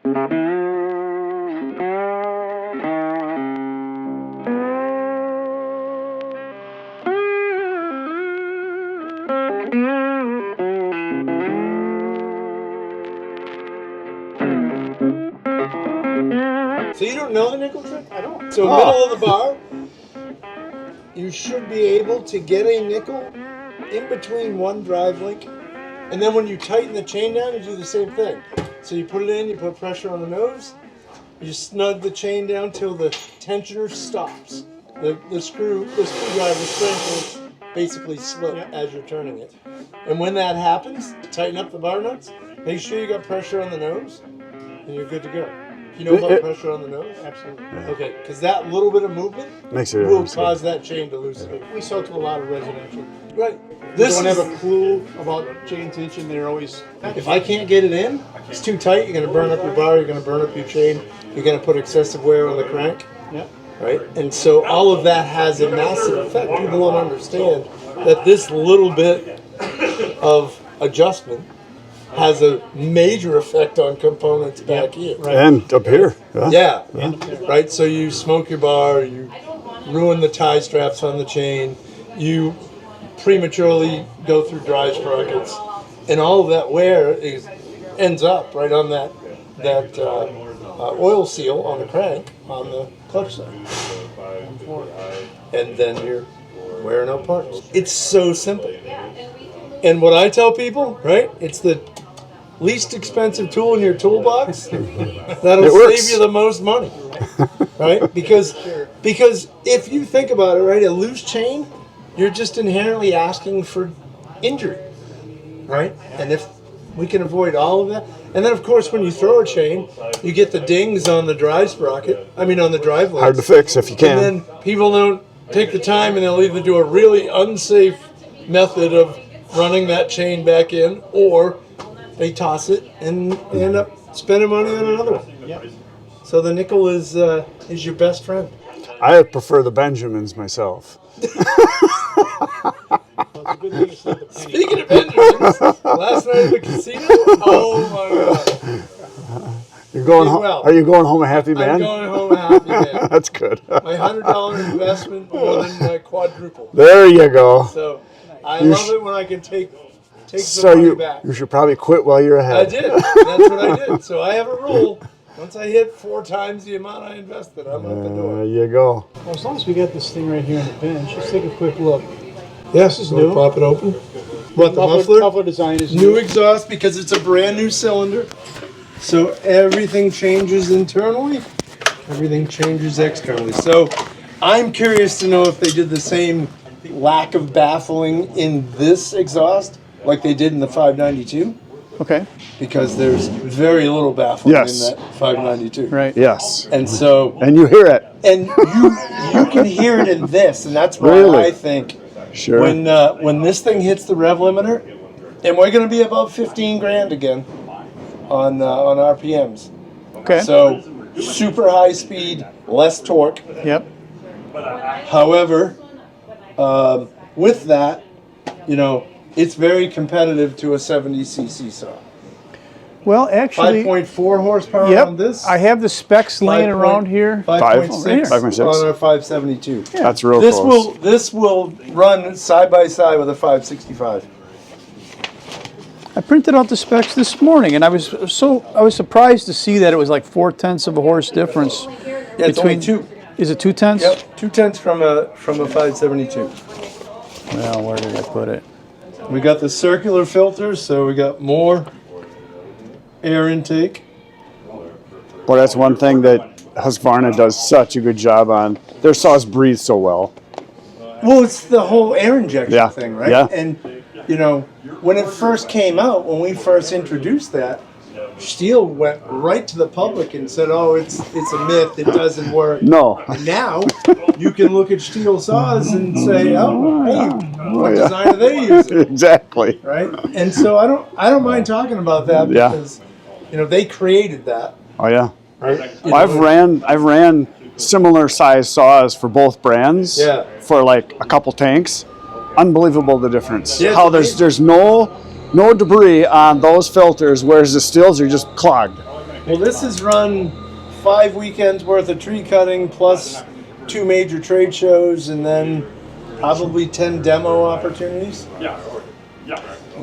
So you don't know the nickel trick? I don't. So middle of the bar, you should be able to get a nickel in between one drive link, and then when you tighten the chain down, you do the same thing. So you put it in, you put pressure on the nose, you snug the chain down till the tensioner stops. The screwdriver spring will basically slip as you're turning it. And when that happens, tighten up the bar nuts, make sure you got pressure on the nose, and you're good to go. You know about pressure on the nose? Absolutely. Okay, because that little bit of movement will cause that chain to loosen. We sell to a lot of residential. Right. They don't have a clue about chain tension. They're always... If I can't get it in, it's too tight, you're going to burn up your bar, you're going to burn up your chain, you're going to put excessive wear on the crank. Yeah. Right? And so all of that has a massive effect. People don't understand that this little bit of adjustment has a major effect on components back here. Right. And up here. Yeah. Right? So you smoke your bar, you ruin the tie straps on the chain, you prematurely go through dry sprockets, and all of that wear ends up right on that oil seal on the crank on the clutch side. And then you're wearing out parts. It's so simple. And what I tell people, right, it's the least expensive tool in your toolbox that'll save you the most money, right? Because if you think about it, right, a loose chain, you're just inherently asking for injury, right? And if we can avoid all of that, and then of course when you throw a chain, you get the dings on the drive sprocket. I mean on the drive links. Hard to fix if you can. And then people don't take the time, and they'll either do a really unsafe method of running that chain back in, or they toss it and they end up spending money on another one. Yeah. So the nickel is your best friend. I prefer the Benjamins myself. Speaking of Benjamins, last night at the casino, oh my God. You're going home? Are you going home a happy man? I'm going home a happy man. That's good. My $100 investment more than quadruple. There you go. So I love it when I can take some money back. You should probably quit while you're ahead. I did. That's what I did. So I have a rule. Once I hit 4 times the amount I invested, I'm out the door. There you go. Well, as long as we got this thing right here on the bench, let's take a quick look. Yes, this is new. Pop it open. What, the muffler? Muffler design is new exhaust because it's a brand new cylinder. So everything changes internally, everything changes externally. So I'm curious to know if they did the same lack of baffling in this exhaust like they did in the 592. Okay. Because there's very little baffling in that 592. Right. Yes. And so... And you hear it. And you can hear it in this, and that's why I think when this thing hits the rev limiter, and we're going to be above 15 grand again on RPMs. Okay. So super high speed, less torque. Yep. However, with that, it's very competitive to a 70cc saw. Well, actually, 5.4 horsepower on this. I have the specs laying around here. 5.6 on our 572. Yeah. That's real close. This will run side by side with a 565. I printed out the specs this morning, and I was surprised to see that it was like 0.4 of a horse difference. Yeah, it's only 2. Is it 0.2? Yep, 0.2 from a 572. Well, where did I put it? We got the circular filter, so we got more air intake. Well, that's one thing that Husqvarna does such a good job on. Their saws breathe so well. Well, it's the whole air injection thing, right? Yeah. And, when it first came out, when we first introduced that, Stihl went right to the public and said, oh, it's a myth, it doesn't work. No. And now, you can look at Stihl saws and say, oh, hey, what design are they using? Exactly. Right? And so I don't mind talking about that because, they created that. Oh, yeah. Right? Well, I've ran similar size saws for both brands for like a couple tanks. Unbelievable the difference. Yeah, how there's no debris on those filters, whereas the Stihls are just clogged. Well, this has run 5 weekends worth of tree cutting plus 2 major trade shows and then probably 10 demo opportunities.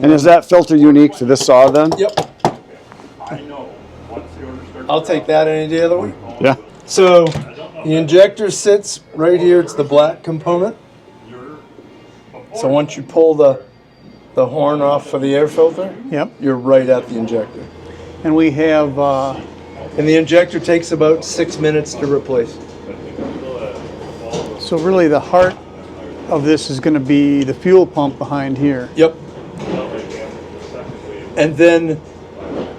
And is that filter unique to this saw then? Yep. I'll take that any day of the week. Yeah. So the injector sits right here. It's the black component. So once you pull the horn off for the air filter, Yep. you're right at the injector. And we have, And the injector takes about 6 minutes to replace. so really the heart of this is going to be the fuel pump behind here. Yep. And then,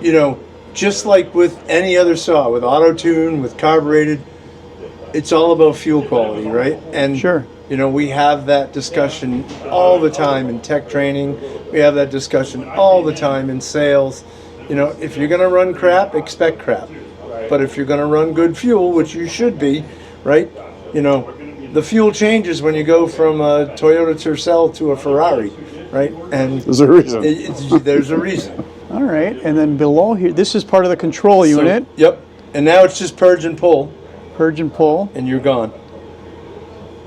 you know, just like with any other saw, with auto tune, with carbureted, it's all about fuel quality, right? And Sure. you know, we have that discussion all the time in tech training. We have that discussion all the time in sales. You know, if you're going to run crap, expect crap. But if you're going to run good fuel, which you should be, right? You know, the fuel changes when you go from a Toyota Tercel to a Ferrari, right? And There's a reason. there's a reason. All right. And then below here, this is part of the control So, unit. yep. And now it's just purge and pull, Purge and pull. and you're gone.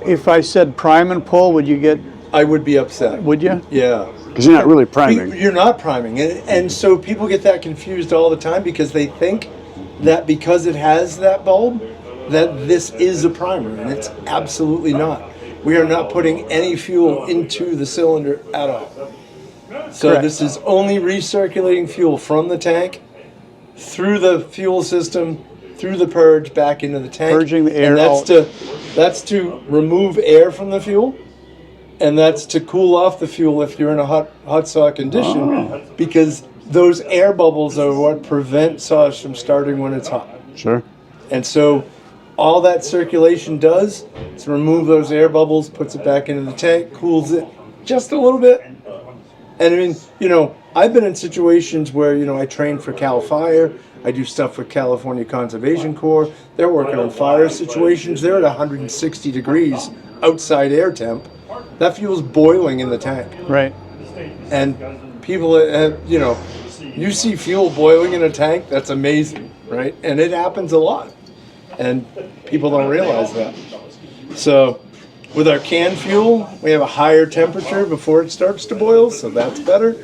If I said prime and pull, would you get, I would be upset. would you? Yeah. Because you're not really priming. You're not priming. And so people get that confused all the time because they think that because it has that bulb, that this is a primer, and it's absolutely not. We are not putting any fuel into the cylinder at all. So Correct. this is only recirculating fuel from the tank through the fuel system, through the purge, back into the tank. Purging the air and out. that's to remove air from the fuel, and that's to cool off the fuel if you're in a hot saw condition, because those air bubbles are what prevent saws from starting when it's hot. Sure. And so all that circulation does is remove those air bubbles, puts it back into the tank, cools it just a little bit. And I mean, you know, I've been in situations where, you know, I train for Cal Fire. I do stuff with California Conservation Corps. They're working on fire situations. They're at 160 degrees outside air temp. That fuel's boiling in the tank. Right. And people, you know, you see fuel boiling in a tank, that's amazing, right? And it happens a lot. And people don't realize that. So with our canned fuel, we have a higher temperature before it starts to boil, so that's better.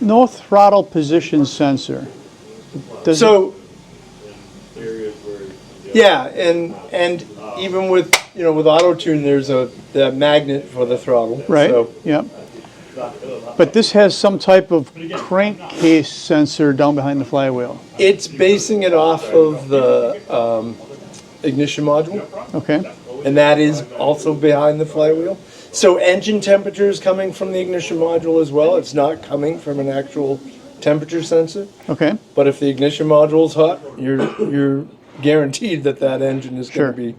No throttle position sensor. Does So, yeah, and even with, you know, with auto tune, there's the magnet for the throttle. Right. So, Yep. But this has some type of crankcase sensor down behind the flywheel. it's basing it off of the ignition module, Okay. and that is also behind the flywheel. So engine temperature is coming from the ignition module as well. It's not coming from an actual temperature sensor. Okay. But if the ignition module is hot, you're guaranteed that that engine is Sure. going to be,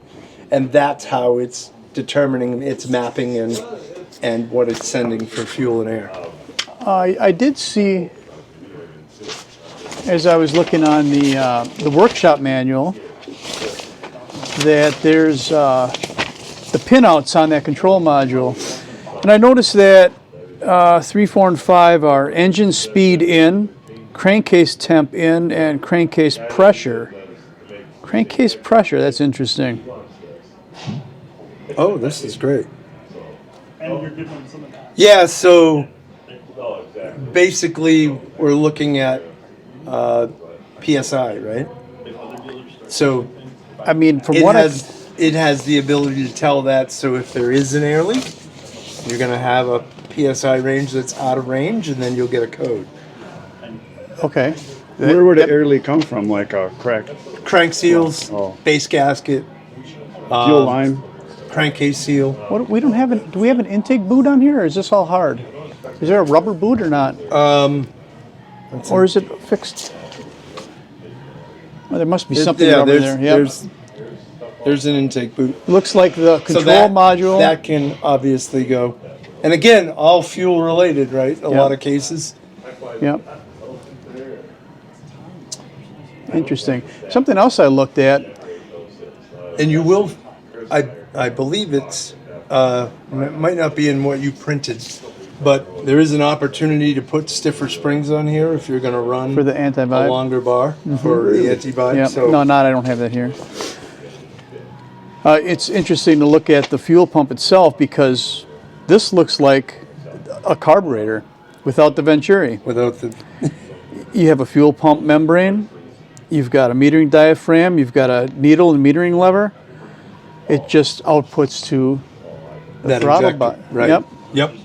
and that's how it's determining its mapping and what it's sending for fuel and air. I did see, as I was looking on the workshop manual, that there's the pinouts on that control module, and I noticed that 3, 4, and 5 are engine speed in, crankcase temp in, and crankcase pressure. Crankcase pressure, that's interesting. Oh, this is great. Yeah, so basically we're looking at PSI, right? So I mean, from it what it has the ability to tell that. So if there is an air leak, you're going to have a PSI range that's out of range, and then you'll get a code. okay. Where would an air leak come from? Like a crack Crank seals, Oh. base gasket, fuel line? crankcase seal. What, we don't have an, do we have an intake boot on here, or is this all hard? Is there a rubber boot or not? Or is it fixed? Well, there must be something rubber there. Yep. There's an intake boot. Looks like the control that, module. That can obviously go. And again, all fuel related, right? A lot of cases. Yep. Interesting. Something else I looked at. And you will, I believe it's, it might not be in what you printed, but there is an opportunity to put stiffer springs on here if you're going to run For the anti-vibe? a longer bar for the anti-vibe. Yeah. So No, I don't have that here. It's interesting to look at the fuel pump itself because this looks like a carburetor without the venturi. without the You have a fuel pump membrane, you've got a metering diaphragm, you've got a needle and metering lever. It just outputs to the that throttle injector, button. right? Yep. Yep.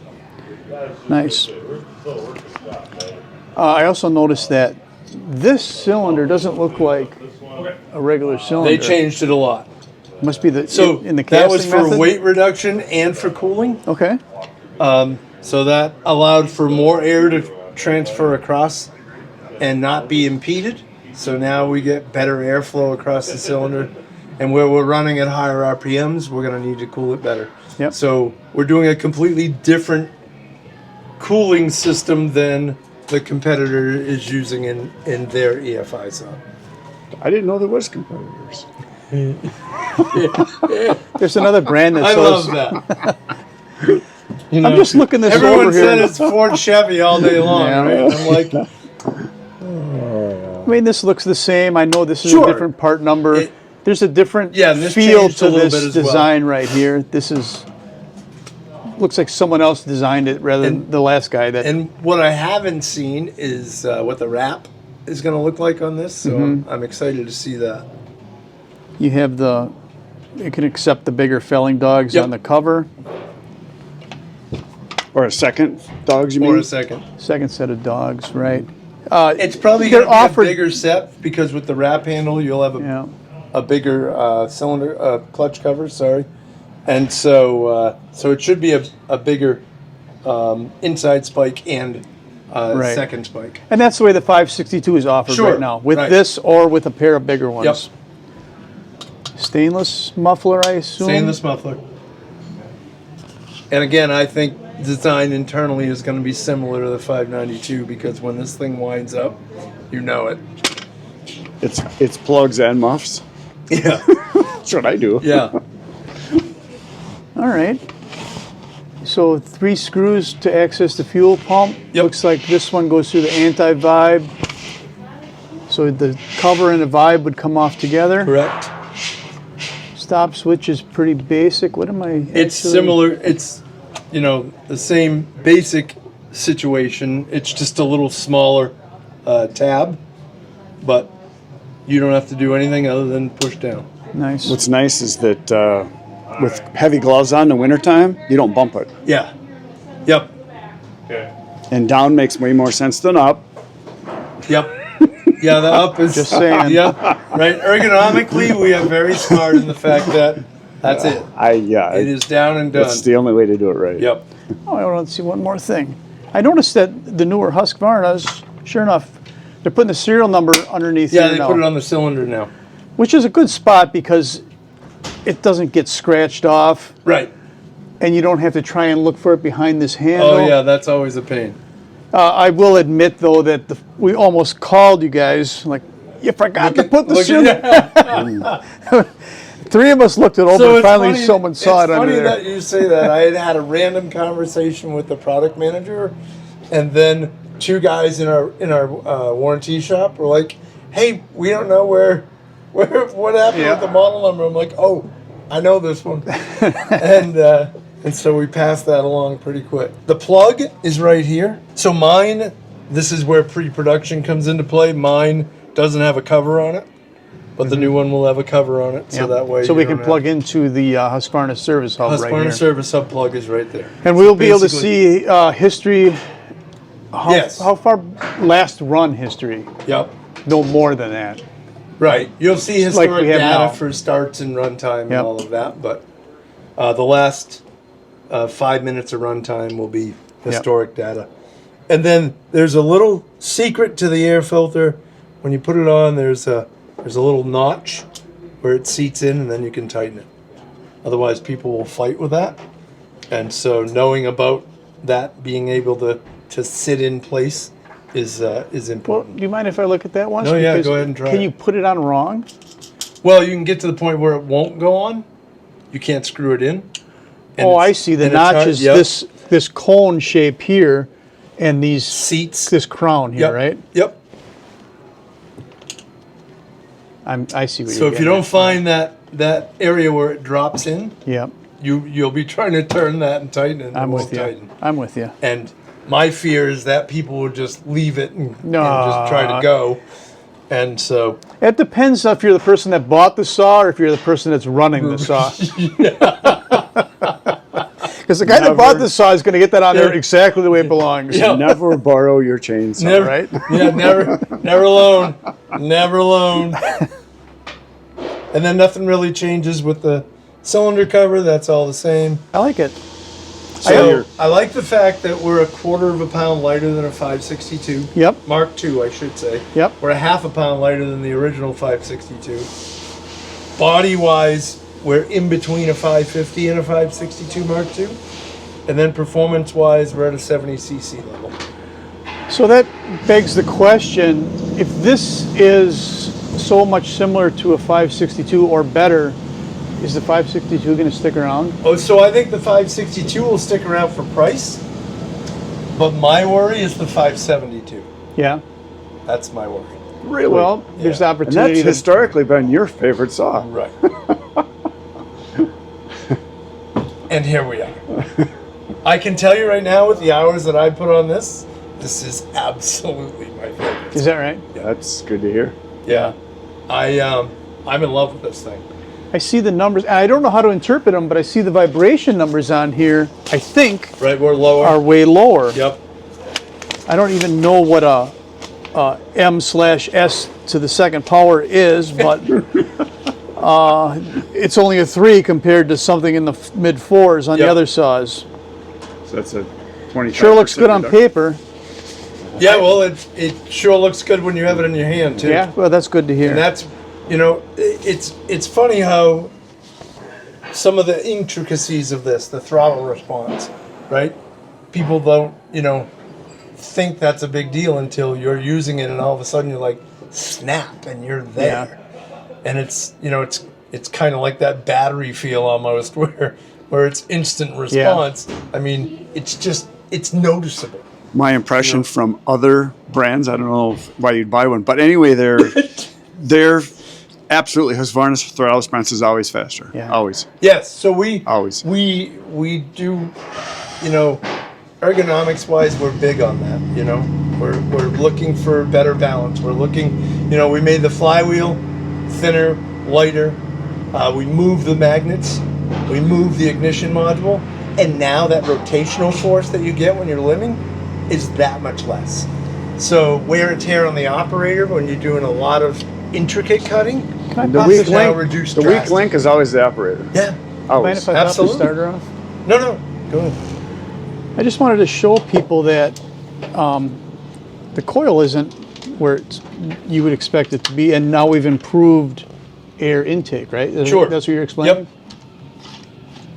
Nice. I also noticed that this cylinder doesn't look like a regular cylinder. They changed it a lot. Must be the So in the that was casting for method? weight reduction and for cooling. Okay. So that allowed for more air to transfer across and not be impeded. So now we get better airflow across the cylinder. And where we're running at higher RPMs, we're going to need to cool it better. Yep. So we're doing a completely different cooling system than the competitor is using in their EFI zone. I didn't know there was competitors. There's another brand that I sells. love that. I'm just looking this Everyone over said here. it's Ford Chevy all day long, Yeah. right? I'm like, I mean, this looks the same. I know this is Sure. a different part number. There's a different Yeah, and this feel changed a to little this bit as well. design right here. This is looks like someone else designed it rather than the last guy. That and what I haven't seen is what the wrap is going to look like on this. So I'm excited to see that. you have the, it can accept the bigger felling dogs Yep. on the cover. Or a second dogs, you For mean? a second. Second set of dogs, right? It's probably They're going to be offered- a bigger set because with the wrap handle, you'll have Yeah. a bigger cylinder, clutch cover, sorry. And so it should be a bigger inside spike and Right. second spike. And that's the way the 562 is offered Sure, right now, with right. this or with a pair of bigger ones. Yep. Stainless muffler, I assume. Stainless muffler. And again, I think design internally is going to be similar to the 592 because when this thing winds up, you know it. It's plugs and muffs. Yeah. That's what I do. Yeah. All right. So 3 screws to access the fuel pump. Yep. Looks like this one goes through the anti-vibe. So the cover and the vibe would come off together. Correct. Stop switch is pretty basic. What am I? It's actually- similar. It's, the same basic situation. It's just a little smaller tab, but you don't have to do anything other than push down. Nice. What's nice is that with heavy gloves on in the wintertime, you don't bump it. Yeah. Yep. And down makes way more sense than up. Yep. Yeah, the up is Just saying. Yep. Right. Ergonomically, we are very smart in the fact that that's it. It is down and done. That's the only way to do it right. Yep. Oh, I want to see one more thing. I noticed that the newer Husqvarnas, sure enough, they're putting the serial number underneath Yeah, here they now, put it on the cylinder now. which is a good spot because it doesn't get scratched off, Right. and you don't have to try and look for it behind this handle. Oh yeah, that's always a pain. I will admit, though, that we almost called you guys, like, you forgot to put the Look serial. at- 3 of us looked it over, So and it's finally funny, someone saw it it's under funny there. that you say that. I had a random conversation with the product manager, and then 2 guys in our warranty shop were like, "Hey, we don't know what happened Yeah. with the model number." I'm like, "Oh, I know this one," and so we passed that along pretty quick. The plug is right here. So mine, this is where pre-production comes into play. Mine doesn't have a cover on it, but the new one will have a cover on it, so that way. So you we don't can plug into the Husqvarna service hub right Husqvarna here. service hub plug is right there. And we'll be able to Basically- see history, Yes. how far last run history, Yep. no more than that. Right. You'll see historic we have data now. for starts and runtime and Yep. all of that, but the last 5 minutes of runtime will be historic data. And then there's a little secret to the air filter. When you put it on, there's a little notch where it seats in, and then you can tighten it. Otherwise, people will fight with that. And so, knowing about that being able to sit in place is Well, important. do you mind if I look at that once? No, yeah, Because go ahead and try Can it. you put it on wrong? Well, you can get to the point where it won't go on. You can't screw it in. And Oh, it's- I see. The and it's hard- notches, yep. this cone shape here, and these Seats. this crown here, Yep. right? Yep. I see what So you're if you don't find that area where it drops in, Yep, you'll be trying to turn that and tighten it. And I'm it with won't you. tighten. I'm with you. And my fear is that people will just leave it and No. just try to go. And so It depends if you're the person that bought the saw or if you're the person that's running the saw. Because the guy that bought the saw is going to get that on there exactly the way it belongs. Yeah. Never borrow your chainsaw. never, right? Yeah, never alone. Never alone. And then nothing really changes with the cylinder cover. That's all the same. I like it. So I like the fact that we're a quarter of a pound lighter than a 562. Yep. Mark II, I should say. Yep. We're a half a pound lighter than the original 562. Body-wise, we're in between a 550 and a 562 Mark II. And then performance-wise, we're at a 70cc level. So that begs the question, if this is so much similar to a 562 or better, is the 562 going to stick around? Oh, so I think the 562 will stick around for price, but my worry is the 572. Yeah. That's my worry. Really? Well, there's the and opportunity that's to historically been your favorite saw. Right. And here we are. I can tell you right now, with the hours that I put on this is absolutely my favorite. Is that right? That's good to hear. Yeah. I'm in love with this thing. I see the numbers, and I don't know how to interpret them, but I see the vibration numbers on here, I think, Right, we're lower. are way lower. Yep. I don't even know what a M/S to the second power is, but it's only a 3 compared to something in the mid 4s on the Yep. other saws. So that's a 25%. Sure looks good on reduction. paper. Yeah, well, it sure looks good when you have it in your hand, too. Yeah, well, that's good to hear. And that's, it's funny how some of the intricacies of this, the throttle response, right? People don't, think that's a big deal until you're using it, and all of a sudden you're like, snap, and you're there. And it's, it's kind of like that battery feel almost, where it's instant response. I mean, it's noticeable. My impression from other brands, I don't know why you'd buy one, but anyway, they're absolutely, Husqvarna's throttle response is always faster. Yeah. Always. Yes, so we Always. we do, ergonomics wise, we're big on that. We're looking for better balance. We're looking, we made the flywheel thinner, lighter. We moved the magnets. We moved the ignition module, and now that rotational force that you get when you're limbing is that much less. So wear and tear on the operator when you're doing a lot of intricate cutting. The weak link- the weak link is always the operator. Yeah. Mind Always. if I pop the Absolutely. starter off? No. Go ahead. I just wanted to show people that the coil isn't where you would expect it to be, and now we've improved air intake, right? Sure. That's what you're explaining?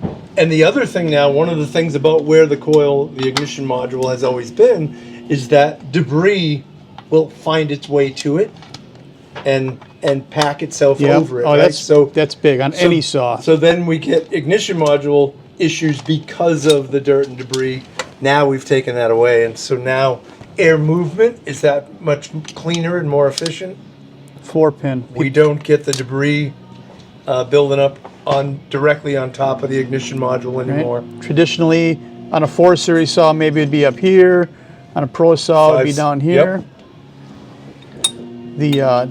Yep. And the other thing now, one of the things about where the coil, the ignition module has always been, is that debris will find its way to it and pack itself Yep. over it. Oh, right? that's big on any saw. So then we get ignition module issues because of the dirt and debris. Now we've taken that away, and so now air movement is that much cleaner and more efficient. 4-pin. We don't get the debris building up directly on top of the ignition module Right? anymore. Traditionally, on a 4 Series saw, maybe it'd be up here. On a Pro saw, it'd be Fives. down here. The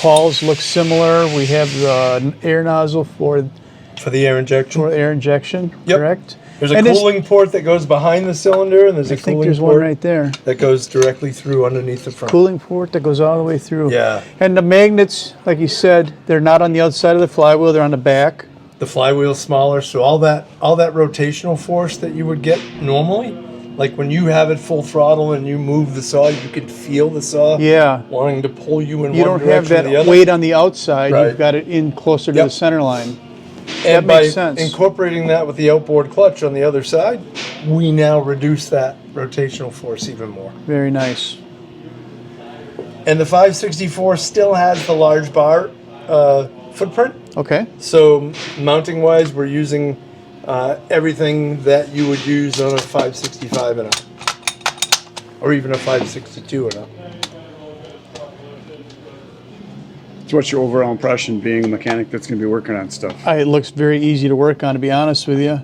pawls look similar. We have the air nozzle for For the air injection. air injection, Yep. correct? There's a And it's- cooling port that goes behind the cylinder, and there's I a think cooling there's one port right there. that goes directly through underneath the front. Cooling port that goes all the way through. Yeah. And the magnets, like you said, they're not on the outside of the flywheel, they're on the back. The flywheel's smaller, so all that rotational force that you would get normally, like when you have it full throttle and you move the saw, you can feel the saw Yeah. wanting to pull you in You one don't have direction or that the other. weight on the outside, Right. you've got it in closer to Yep. the center line. And that by makes sense. incorporating that with the outboard clutch on the other side, we now reduce that rotational force even more. Very nice. And the 564 still has the large bar footprint. Okay. So mounting wise, we're using everything that you would use on a 565 and up, or even a 562 and up. So what's your overall impression being a mechanic that's going to be working on stuff? It looks very easy to work on, to be honest with you.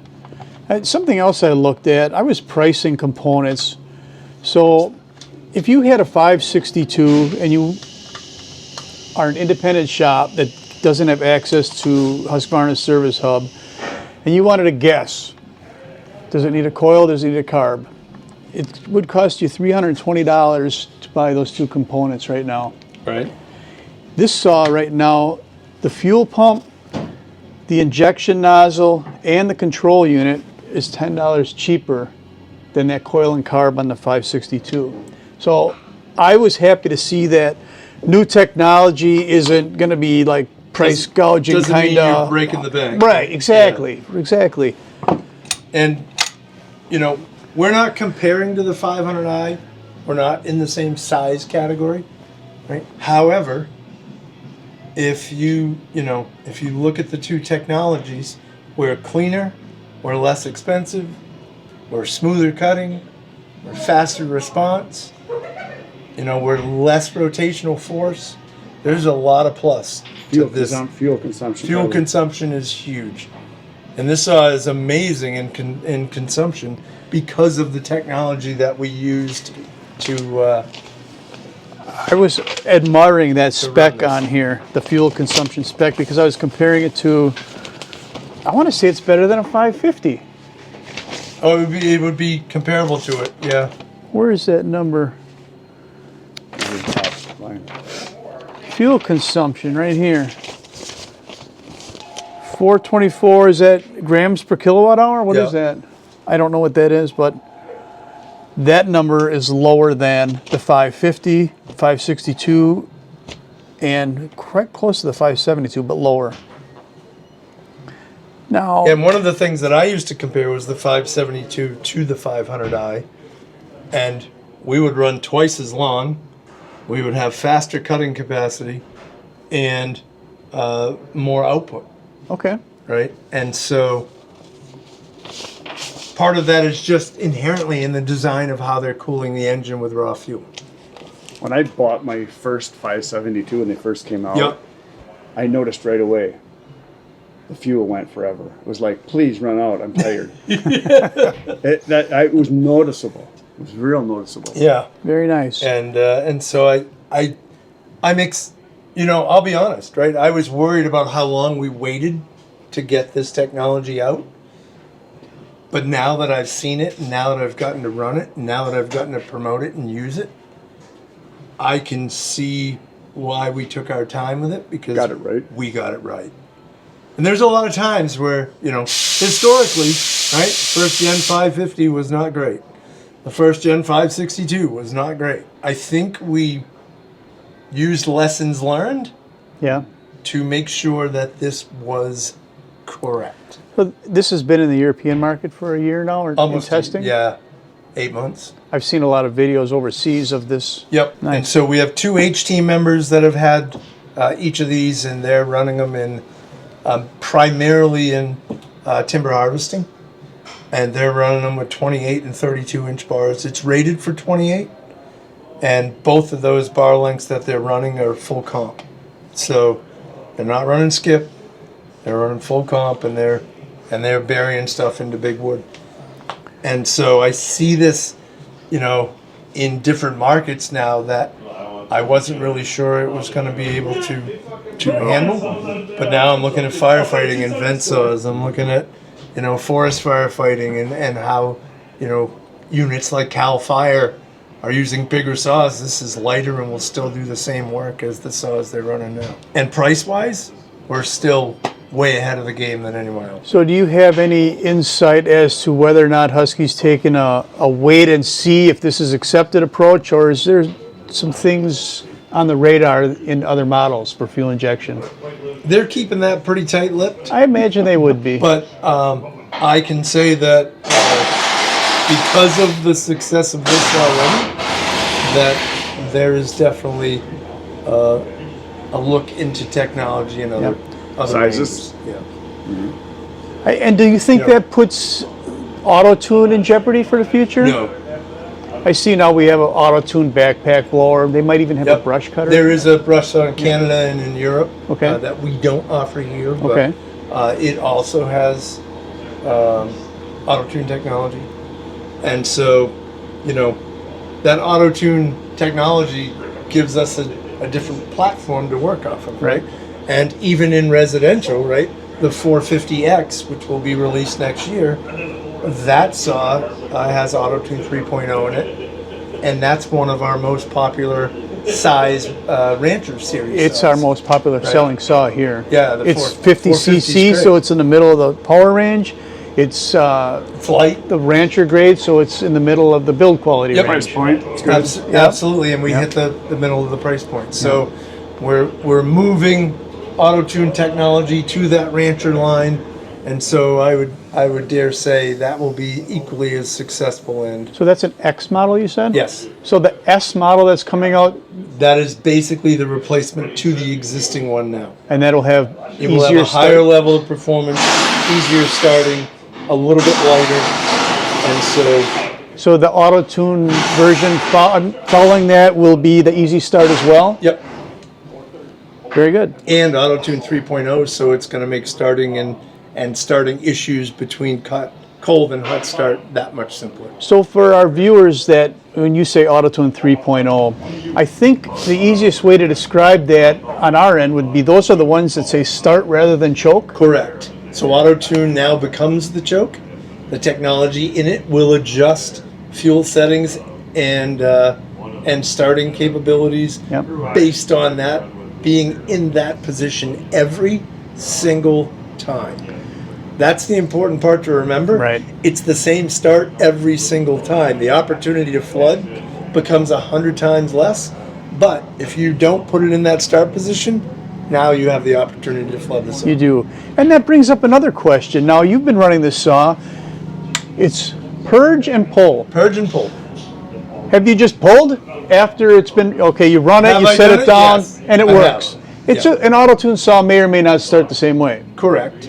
Something else I looked at, I was pricing components. So if you had a 562 and you are an independent shop that doesn't have access to Husqvarna's Service Hub, and you wanted to guess, does it need a coil, does it need a carb? It would cost you $320 to buy those two components right now. Right. This saw right now, the fuel pump, the injection nozzle, and the control unit is $10 cheaper than that coil and carb on the 562. So I was happy to see that new technology isn't going to be like price gouging Doesn't mean kind you're of. breaking the bank. Right, exactly, exactly. And, you know, we're not comparing to the 500i. We're not in the same size category, right? However, if you look at the two technologies, we're cleaner, we're less expensive, we're smoother cutting, we're faster response, we're less rotational force. There's a lot of plus to this. Fuel consumption. Fuel consumption is huge. And this saw is amazing in consumption because of the technology that we used to... I was admiring that spec this. on here, the fuel consumption spec, because I was comparing it to, I want to say it's better than a 550. Oh, it would be comparable to it, yeah. Where is that number? Fuel consumption right here. 424, is that grams per kilowatt hour? What is Yeah. that? I don't know what that is, but that number is lower than the 550, 562, and quite close to the 572, but lower. Now, And one of the things that I used to compare was the 572 to the 500i, and we would run twice as long. We would have faster cutting capacity and more output, okay. right? And so part of that is just inherently in the design of how they're cooling the engine with raw fuel. When I bought my first 572 when they first came out, Yep. I noticed right away the fuel went forever. It was like, please run out, I'm tired. It was noticeable. It was real noticeable. Yeah. Very nice. And so I mix, I'll be honest, right? I was worried about how long we waited to get this technology out. But now that I've seen it, now that I've gotten to run it, now that I've gotten to promote it and use it, I can see why we took our time with it, because Got it right. we got it right. And there's a lot of times where, historically, right, first gen 550 was not great. The first gen 562 was not great. I think we used lessons learned Yeah. to make sure that this was correct. But this has been in the European market for a year now, or in testing? Yeah, 8 months. I've seen a lot of videos overseas of this. Yep. Nice. And so we have 2 H team members that have had each of these, and they're running them in primarily in timber harvesting. And they're running them with 28 and 32 inch bars. It's rated for 28. And both of those bar lengths that they're running are full comp. So they're not running skip. They're running full comp, and they're burying stuff into big wood. And so I see this, in different markets now that I wasn't really sure it was going to be able to handle. But now I'm looking at firefighting and vent saws. I'm looking at, forest firefighting and how, units like Cal Fire are using bigger saws. This is lighter and will still do the same work as the saws they're running now. And price-wise, we're still way ahead of the game than anyone else. So do you have any insight as to whether or not Husky's taken a wait and see if this is accepted approach, or is there some things on the radar in other models for fuel injection? They're keeping that pretty tight-lipped. I imagine they would be. But I can say that because of the success of this already, that there is definitely a look into technology and other Sizes. names. Yeah. And do you think No. that puts auto-tune in jeopardy for the future? No. I see now we have an auto-tune backpack blower. They might even have a Yep. brush cutter. There is a brush saw in Canada and in Europe Okay. that we don't offer here, but Okay. it also has auto-tune technology. And so, that auto-tune technology gives us a different platform to work off of, right? And even in residential, right, the 450X, which will be released next year, that saw has auto-tune 3.0 in it. And that's one of our most popular size Rancher series. It's saws. our most popular selling saw here. Yeah, the it's 450 's 50cc, great. so it's in the middle of the power range. It's Flight. the Rancher grade, so it's in the middle of the build quality Yep. range. Price point. It's good. Absolutely, and we Yep. hit the middle of the price point. So we're moving auto-tune technology to that Rancher line, and so I would dare say that will be equally as successful. And So that's an X model, you said? yes, So the S model that's coming out, that is basically the replacement to the existing one now. and that'll have It will have easier a higher level of performance, easier starting, a little bit lighter, and so So the auto-tune version following that will be the easy start as well? yep. Very good. And auto-tune 3.0, so it's going to make starting and starting issues between cold and hot start that much simpler. So for our viewers, that when you say auto-tune 3.0, I think the easiest way to describe that on our end would be those are the ones that say start rather than choke. Correct. So auto-tune now becomes the choke. The technology in it will adjust fuel settings and starting capabilities Yep. based on that being in that position every single time. That's the important part to remember. Right. It's the same start every single time. The opportunity to flood becomes 100 times less, but if you don't put it in that start position, now you have the opportunity to flood the saw. You do. And that brings up another question. Now you've been running this saw. It's purge and pull. Purge and pull. Have you just pulled after it's been, okay, you run it, Have you I set done it it? down, Yes, and it I works. have. It's Yeah. an auto-tune saw may or may not start the same way. Correct.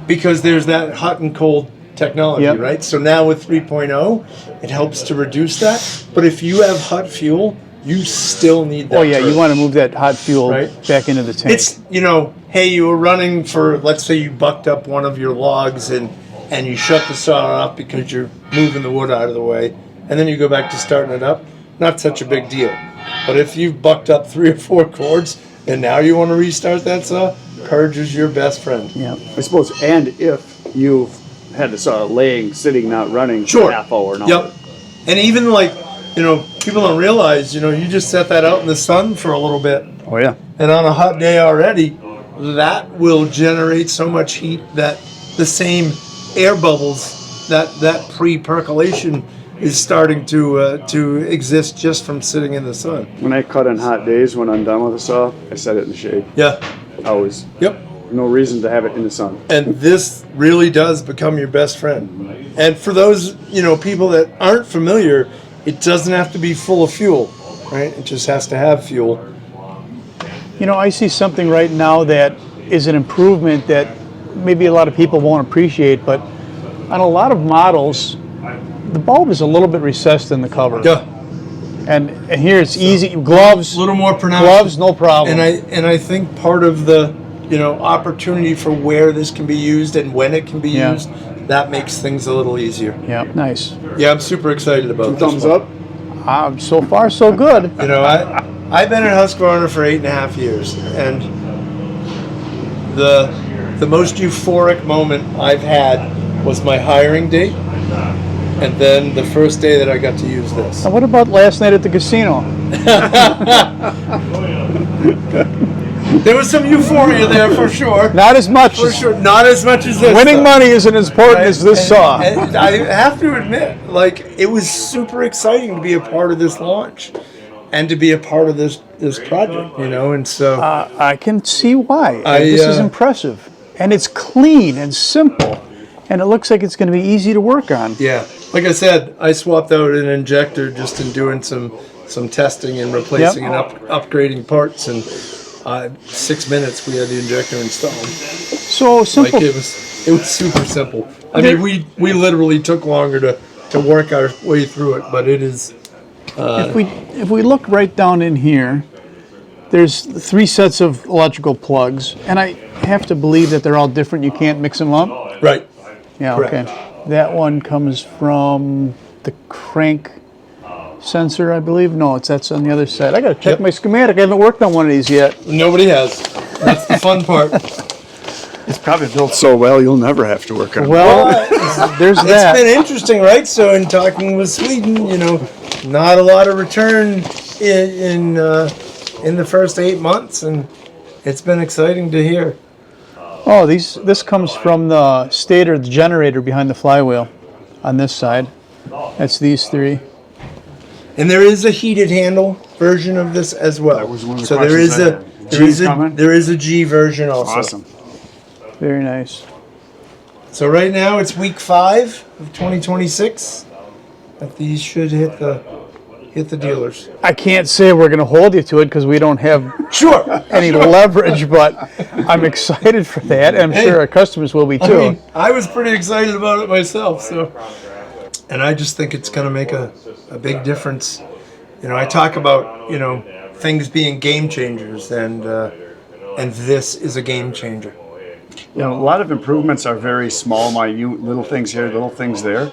Because there's that hot and cold technology, Yep. right? So now with 3.0, it helps to reduce that. But if you have hot fuel, you still need that. Oh yeah, you purge. want to move that hot fuel Right. back into the tank. It's, hey, you were running for, let's say you bucked up one of your logs and you shut the saw off because you're moving the wood out of the way, and then you go back to starting it up, not such a big deal. But if you've bucked up 3 or 4 cords and now you want to restart that saw, purge is your best friend. yeah. I suppose, and if you've had the saw laying, sitting, not running for Sure. a half hour, no. Yep. And even people don't realize, you just set that out in the sun for a little bit. Oh yeah. And on a hot day already, that will generate so much heat that the same air bubbles, that pre-percolation is starting to exist just from sitting in the sun. When I cut on hot days, when I'm done with the saw, I set it in the shade. Yeah. Always. Yep. No reason to have it in the sun. And this really does become your best friend. And for those, people that aren't familiar, it doesn't have to be full of fuel, right? It just has to have fuel. I see something right now that is an improvement that maybe a lot of people won't appreciate, but on a lot of models, the bulb is a little bit recessed in the cover. Yeah. And here it's easy. Gloves, A little more pronounced. gloves, no problem. And I think part of the opportunity for where this can be used and when it can be Yeah. used, that makes things a little easier. yeah, nice. Yeah, I'm super excited about this Thumbs one. up. So far, so good. I've been at Husqvarna for 8.5 years, and the most euphoric moment I've had was my hiring date, and then the first day that I got to use this. Now, what about last night at the casino? There was some euphoria there for sure. Not as much. For sure, not as much as this. Winning though. money isn't as important Right? as this saw. And I have to admit, it was super exciting to be a part of this launch, and to be a part of this project, and so I can see why. I, This is impressive. And it's clean and simple. And it looks like it's going to be easy to work on. yeah. Like I said, I swapped out an injector just in doing some testing and replacing and upgrading parts, and 6 minutes we had the injector installed. So simple. Like it was super simple. I mean, we literally took longer to work our way through it, but it is. If we look right down in here, there's 3 sets of electrical plugs, and I have to believe that they're all different. You can't mix them up. Right. Yeah. Correct. Okay. That one comes from the crank sensor, I believe. No, that's on the other side. I got to check Yep. my schematic. I haven't worked on one of these yet. Nobody has. That's the fun part. It's probably built so well you'll never have to work on it. Well, there's It's that. been interesting, right? So, in talking with Sweden, not a lot of return in the first 8 months, and it's been exciting to hear. Oh, this comes from the stator, the generator behind the flywheel on this side. That's these 3. And there is a heated handle version of this as well. That was one of the so there questions is I a had. there is G's coming? a there is a G version also. Awesome. Very nice. So right now it's week 5 of 2026. But these should hit the dealers. I can't say we're going to hold you to it because we don't have Sure. any leverage, but I'm excited for that, and I'm sure our customers will be too. I mean, I was pretty excited about it myself. So, and I just think it's going to make a big difference. I talk about things being game changers, and this is a game changer. A lot of improvements are very small, minute, little things here, little things there.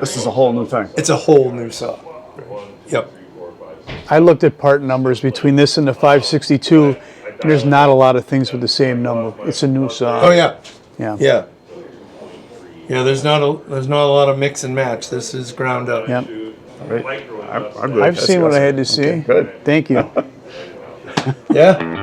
This is a whole new thing. It's a whole new saw. Yep. I looked at part numbers between this and the 562, and there's not a lot of things with the same number. It's a new saw. Oh yeah. Yeah. Yeah. Yeah. There's not a lot of mix and match. This is ground up. Yep. Right. I'm really I've seen what I had to see. Okay, good. Thank you. Yeah.